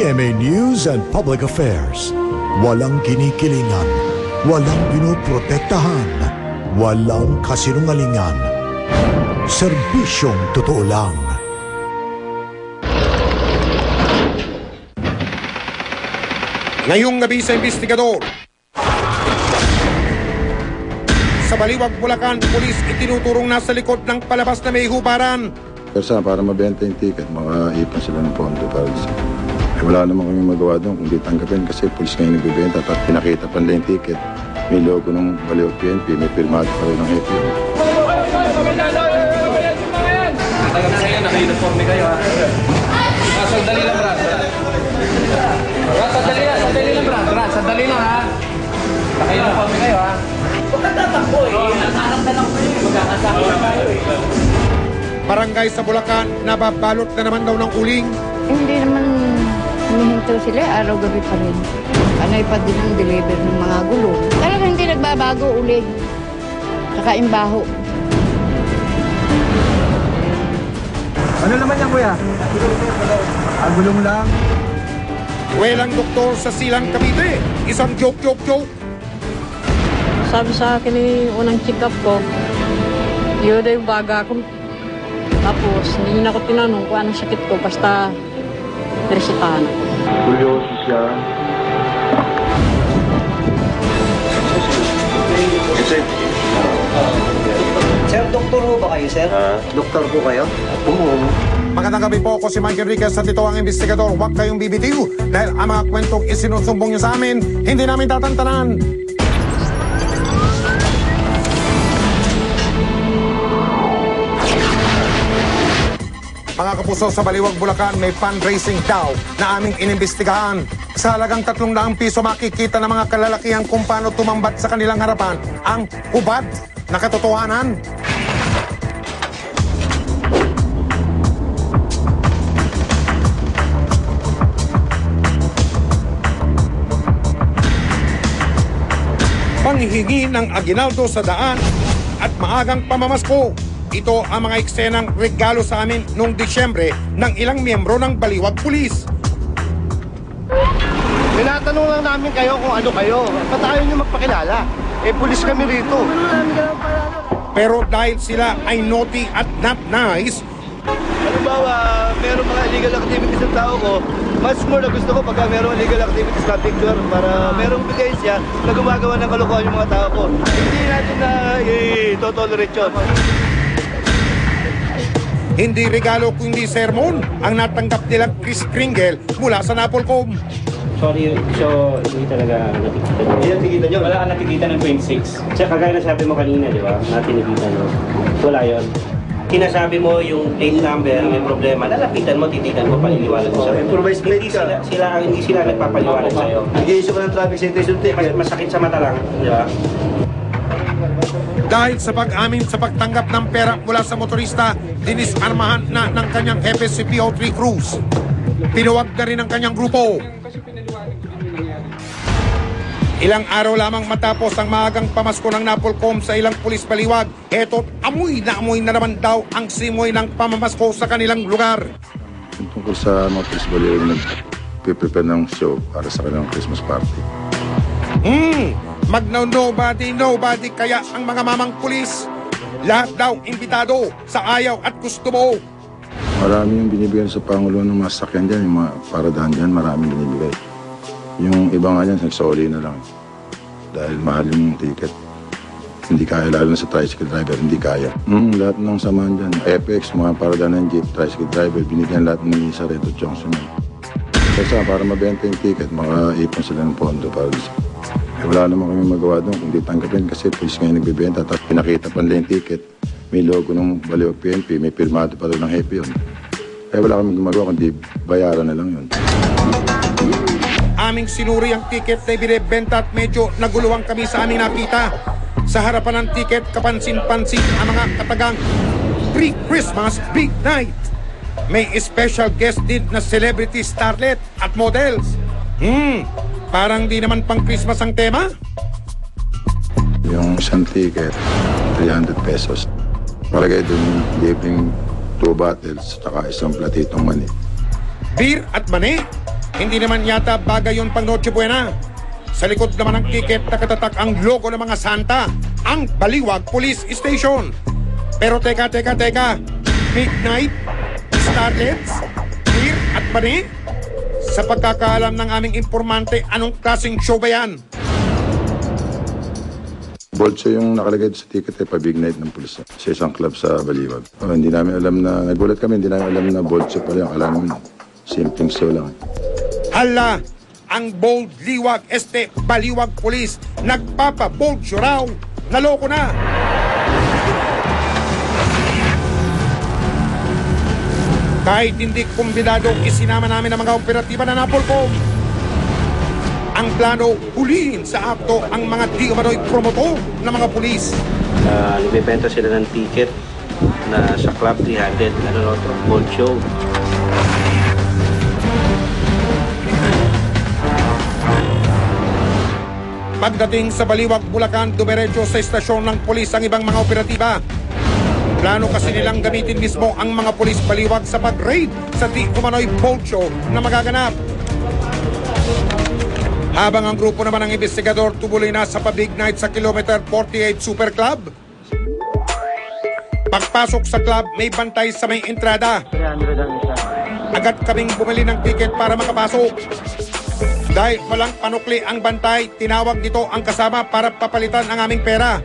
GMA News and Public Affairs. Walang kinikilingan, walang pinoprotektahan, walang kasinungalingan. Serbisyong totoo lang. Ngayong gabi sa investigador, sa Baliwag, Bulacan, pulis itinuturong nasa likod ng palabas na may hubaran. Kasi para mabenta yung ticket, makaipon sila ng pondo para wala naman kami magawa doon kung di tanggapin kasi pulis ngayon nagbibenta at pinakita pa nila yung ticket. May logo ng Baliwag PNP, may pirmado pa rin ng FPO. Naka-uniforme kayo ha? Sandali lang, Brad. Sandali lang, Brad. Sandali lang ha? Naka-uniforme kayo ha? Huwag ka tatakbo eh. Nasaharap na lang kayo. Magkakasama kayo eh. Barangay sa Bulacan, nababalot na naman daw ng uling. Hindi naman humihinto sila, araw-gabi pa rin. Panay pa din ang deliver ng mga gulong. Talagang hindi nagbabago uling. Saka imbaho. Ano naman yan, kuya? Gulong lang. Welang doktor sa Silang, Cavite. Isang joke. Sabi sa akin unang check-up ko, yun na yung baga ko. Tapos, hindi na ako tinanong kung anong sakit ko, basta resitahan. Kuryoso siya. Sir, doktor ho ba kayo, sir? Doktor po kayo? Oo. Magandang gabi po, ako si Mike Enriquez at ito ang investigador. Huwag kayong bibitiw dahil ang mga kwentong isinusumbong nyo sa amin, hindi namin tatantanan. Mga kapuso, sa Baliwag, Bulacan, may fundraising daw na aming inimbestigahan. Sa halagang 300 piso makikita ng mga kalalakihan kung paano tumambat sa kanilang harapan ang hubad na katotohanan. Panghihingi ng aginaldo sa daan at maagang pamamasko. Ito ang mga eksenang regalo sa amin noong Disyembre ng ilang miyembro ng Baliwag Police. Tinatanong lang namin kayo kung ano kayo. Ba't ayaw nyo magpakilala? Eh, pulis kami rito. Pero dahil sila ay naughty at not nice, Halimbawa, meron mga illegal activities ng tao ko, mas more na gusto ko pagka meron illegal activities na picture para merong ebidensya na gumagawa ng kalokohan yung mga tao ko. Hindi natin na i-tolerate yun. hindi regalo kundi sermon ang natanggap nilang Chris Kringle mula sa Napolcom. Sorry, so hindi talaga nakikita nyo. Hindi nakikita nyo? Wala ka nakikita ng 26. Tsaka kagaya na sabi mo kanina, di ba? Natinigita nyo. Wala yun. Kinasabi mo yung plate number, may problema, lalapitan mo, titigan mo, paliliwanag mo sa'yo. Improvise plate ka. Hindi sila nagpapaliwanag sa'yo. Nag-i-issue ka ng traffic citation ticket. Masakit sa mata lang, di ba? Dahil sa pag-amin sa pagtanggap ng pera mula sa motorista, dinisarmahan na ng kanyang hepe si PO3 Cruz. Pinuwag na rin ang kanyang grupo. Ilang araw lamang matapos ang maagang pamasko ng Napolcom sa ilang pulis Baliwag, eto amoy na naman daw ang simoy ng pamamasko sa kanilang lugar. Tungkol sa mga pulis Baliwag na nag-prepare ng show para sa kanilang Christmas party. Nobody kaya ang mga mamang pulis. Lahat daw imbitado sa ayaw at gusto mo. Marami yung binibigyan sa Pangulo ng mga sakyan dyan, yung mga paradahan dyan, marami binibigay. Yung iba nga dyan, nagsoli na lang. Dahil mahal yung ticket. Hindi kaya, lalo na sa tricycle driver, hindi kaya. Lahat ng samahan dyan, FX, mga paradahan ng jeep, tricycle driver, binigyan lahat ni Sareto Johnson. Kasi para mabenta yung ticket, makaipon sila ng pondo para wala naman kami magawa doon kung di tanggapin kasi pulis ngayon nagbibenta at pinakita pa nila yung ticket. May logo ng Baliwag PNP, may pirmado pa rin ng hepe yun. Kaya wala kami magawa kundi bayaran na lang yun. Aming sinuri ang ticket na ibinibenta at medyo naguluhan kami sa aming nakita. Sa harapan ng ticket, kapansin-pansin ang mga katagang Pre-Christmas Big Night. May special guest din na celebrity starlet at models. Parang di naman pang Christmas ang tema. Yung isang ticket, 300 pesos. Palagay doon, libreng 2 bottles, saka isang platitong mani. Beer at mani? Hindi naman yata bagay yun pang Noche Buena. Sa likod naman ng ticket nakatatak ang logo ng mga Santa, ang Baliwag Police Station. Pero teka, midnight, starlets, clear at bani? Sa pagkakaalam ng aming informante, anong klaseng show ba yan? Bolso yung nakalagay sa ticket ay pa-big night ng pulis sa isang club sa Baliwag. Hindi namin alam na, nagulat kami, hindi namin alam na bolso pala yung alam namin. Simpleng show lang. Hala, ang Bold Liwag Baliwag Police nagpapa-bold show raw. Naloko na. Kahit hindi kumbidado, isinama namin ang mga operatiba na Napolcom. Ang plano, hulihin sa akto ang mga di umano'y promotor ng mga pulis. Nagbibenta sila ng ticket na sa club 300, bold show. Pagdating sa Baliwag, Bulacan, dumiretso sa istasyon ng pulis ang ibang mga operatiba. Plano kasi nilang gamitin mismo ang mga pulis Baliwag sa pag-raid sa di umano'y bold show na magaganap. Habang ang grupo naman ng investigador tubuloy na sa pa-big night sa Kilometer 48 Super Club. Pagpasok sa club, may bantay sa may entrada. Agad kaming bumili ng ticket para makapasok. Dahil walang panukli ang bantay, tinawag nito ang kasama para papalitan ang aming pera.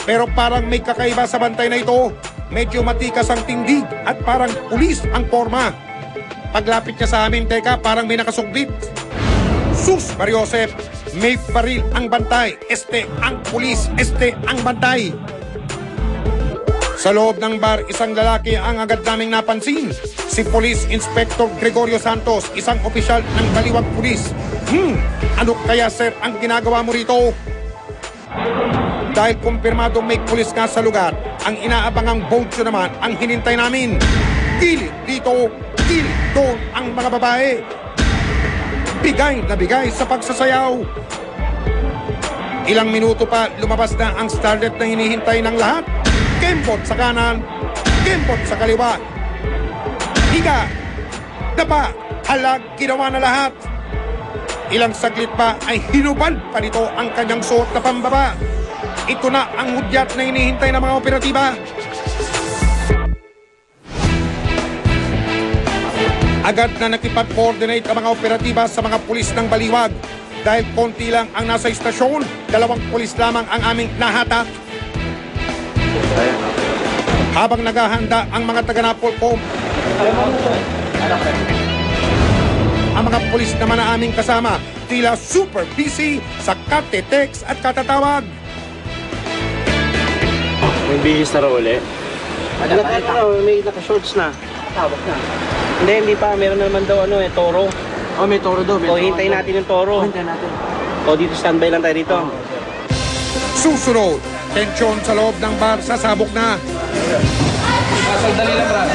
Pero parang may kakaiba sa bantay na ito. Medyo matikas ang tindig at parang pulis ang forma. Paglapit niya sa amin, teka, parang may nakasugbit. Sus, Mariosep, may baril ang bantay. Ang pulis, ang bantay. Sa loob ng bar, isang lalaki ang agad naming napansin. Si Police Inspector Gregorio Santos, isang opisyal ng Baliwag Police. Ano kaya, sir, ang ginagawa mo rito? Dahil kumpirmado may pulis nga sa lugar, ang inaabangang bold show naman ang hinintay namin. Gilid dito, gilid doon ang mga babae. Bigay na bigay sa pagsasayaw. Ilang minuto pa, lumabas na ang starlet na hinihintay ng lahat. Kembot sa kanan, kembot sa kaliwa. Higa, dapa, halag, ginawa na lahat. Ilang saglit pa ay hinubad pa nito ang kanyang suot na pambaba. Ito na ang hudyat na hinihintay ng mga operatiba. Agad na nakipag-coordinate ang mga operatiba sa mga pulis ng Baliwag. Dahil konti lang ang nasa istasyon, 2 pulis lamang ang aming nahatak. Habang naghahanda ang mga taga-Napolcom, ang mga pulis naman na aming kasama, tila super busy sa kate-text at katatawag. May bihis na uli. May naka-shorts na. Tawag na. Hindi pa. Meron naman daw toro. May toro daw. Hintayin natin yung toro. Hintayin natin. Dito standby lang tayo dito. Susunod, tensyon sa loob ng bar, sasabog na. Sandali lang, brad.